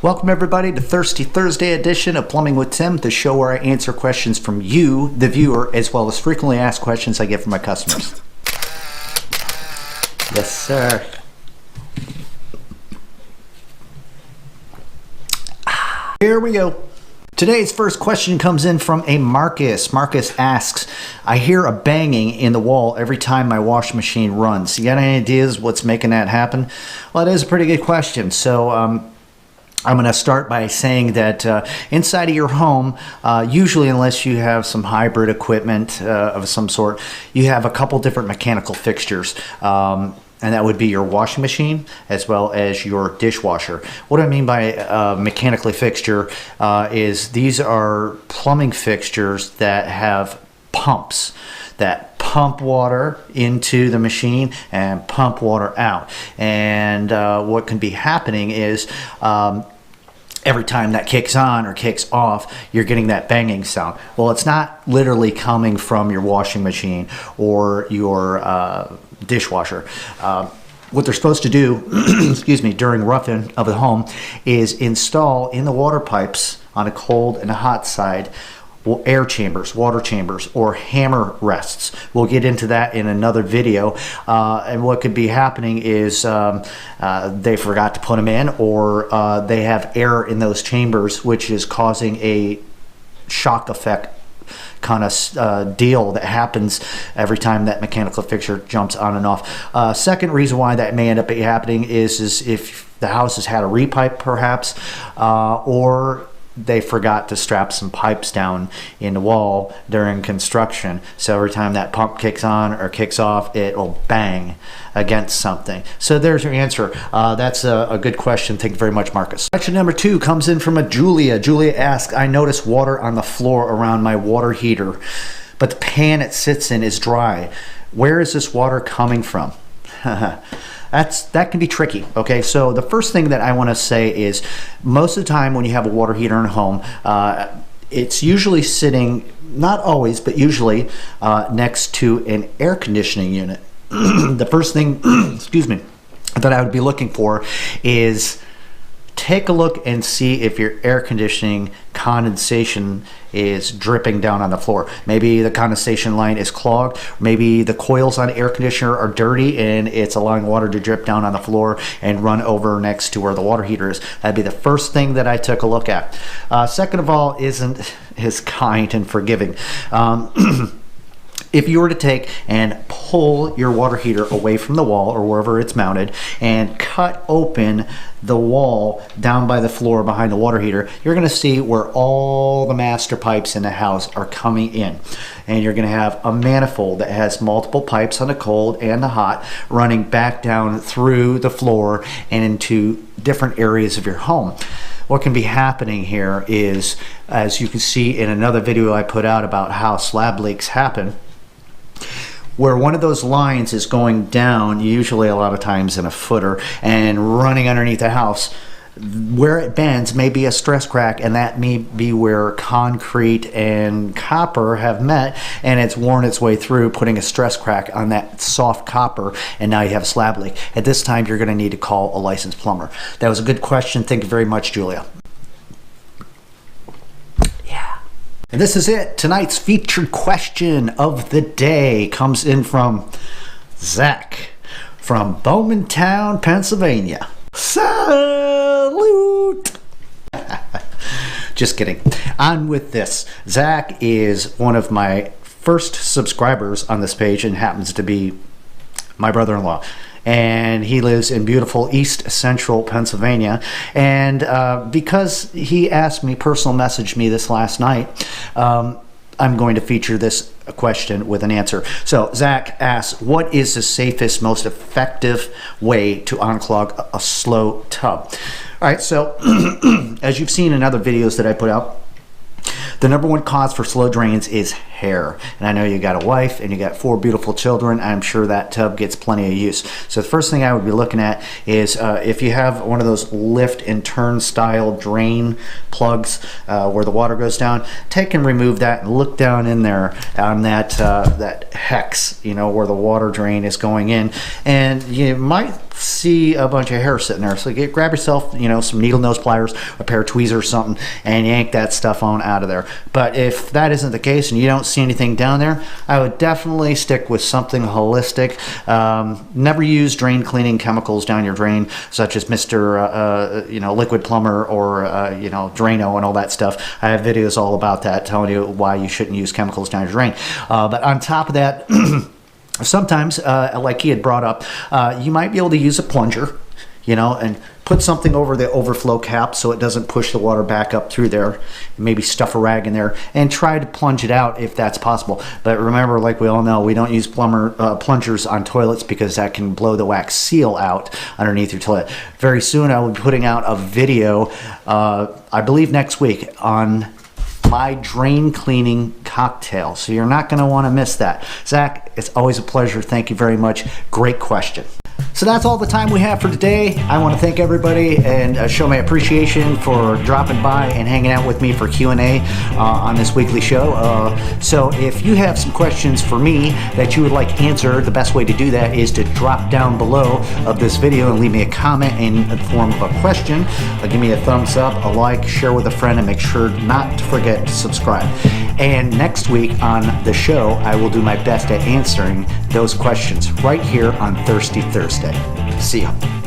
Welcome everybody to Thirsty Thursday edition of Plumbing with Tim, the show where I answer questions from you, the viewer, as well as frequently asked questions I get from my customers. Yes, sir. Here we go. Today's first question comes in from a Marcus. Marcus asks, I hear a banging in the wall every time my washing machine runs. You got any ideas what's making that happen? Well, it is a pretty good question. So, I'm going to start by saying that inside of your home, usually unless you have some hybrid equipment of some sort, you have a couple different mechanical fixtures. And that would be your washing machine as well as your dishwasher. What I mean by mechanically fixture is these are plumbing fixtures that have pumps that pump water into the machine and pump water out. And what can be happening is every time that kicks on or kicks off, you're getting that banging sound. Well, it's not literally coming from your washing machine or your dishwasher. What they're supposed to do, excuse me, during roughing of the home is install in the water pipes on a cold and a hot side air chambers, water chambers, or hammer rests. We'll get into that in another video. And what could be happening is they forgot to put them in, or they have air in those chambers, which is causing a shock effect kind of deal that happens every time that mechanical fixture jumps on and off. Second reason why that may end up happening is if the house has had a repipe perhaps, or they forgot to strap some pipes down in the wall during construction. So every time that pump kicks on or kicks off, it will bang against something. So there's your answer. That's a good question. Thank you very much, Marcus. Question number 2 comes in from a Julia. Julia asks, I notice water on the floor around my water heater, but the pan it sits in is dry. Where is this water coming from? That can be tricky. Okay, so the first thing that I want to say is most of the time when you have a water heater in a home, it's usually sitting, not always, but usually next to an air conditioning unit. The first thing, excuse me, that I would be looking for is take a look and see if your air conditioning condensation is dripping down on the floor. Maybe the condensation line is clogged. Maybe the coils on the air conditioner are dirty and it's allowing water to drip down on the floor and run over next to where the water heater is. That'd be the first thing that I took a look at. Second of all, isn't as kind and forgiving. If you were to take and pull your water heater away from the wall or wherever it's mounted and cut open the wall down by the floor behind the water heater, you're going to see where all the master pipes in the house are coming in. And you're going to have a manifold that has multiple pipes on the cold and the hot running back down through the floor and into different areas of your home. What can be happening here is, as you can see in another video I put out about how slab leaks happen, where one of those lines is going down, usually a lot of times in a footer, and running underneath the house, where it bends may be a stress crack, and that may be where concrete and copper have met, and it's worn its way through, putting a stress crack on that soft copper, and now you have a slab leak. At this time, you're going to need to call a licensed plumber. That was a good question. Thank you very much, Julia. And this is it. Tonight's featured question of the day comes in from Zach from Bowmantown, Pennsylvania. Salute! Just kidding. On with this. Zach is one of my first subscribers on this page and happens to be my brother-in-law. And he lives in beautiful East Central Pennsylvania. And because he asked me, personal messaged me this last night, I'm going to feature this question with an answer. So Zach asks, what is the safest, most effective way to unclog a slow tub? All right, so as you've seen in other videos that I put out, the number one cause for slow drains is hair. And I know you got a wife and you got 4 beautiful children. I'm sure that tub gets plenty of use. So the first thing I would be looking at is if you have one of those lift and turn style drain plugs where the water goes down, take and remove that and look down in there on that that hex, you know, where the water drain is going in, and you might see a bunch of hair sitting there. So grab yourself, you know, some needle nose pliers, a pair of tweezers or something, and yank that stuff on out of there. But if that isn't the case and you don't see anything down there, I would definitely stick with something holistic. Never use drain cleaning chemicals down your drain, such as Mr. You know, Liquid Plumber or you know, Drano and all that stuff. I have videos all about that telling you why you shouldn't use chemicals down your drain. But on top of that, sometimes, like he had brought up, you might be able to use a plunger, you know, and put something over the overflow cap so it doesn't push the water back up through there. Maybe stuff a rag in there and try to plunge it out if that's possible. But remember, like we all know, we don't use plungers on toilets because that can blow the wax seal out underneath your toilet. Very soon I will be putting out a video, I believe next week, on my drain cleaning cocktail. So you're not going to want to miss that. Zach, it's always a pleasure. Thank you very much. Great question. So that's all the time we have for today. I want to thank everybody and show my appreciation for dropping by and hanging out with me for Q&A on this weekly show. So if you have some questions for me that you would like answered, the best way to do that is to drop down below of this video and leave me a comment in the form of a question. Give me a thumbs up, a like, share with a friend, and make sure not to forget to subscribe. And next week on the show, I will do my best at answering those questions right here on Thirsty Thursday. See ya.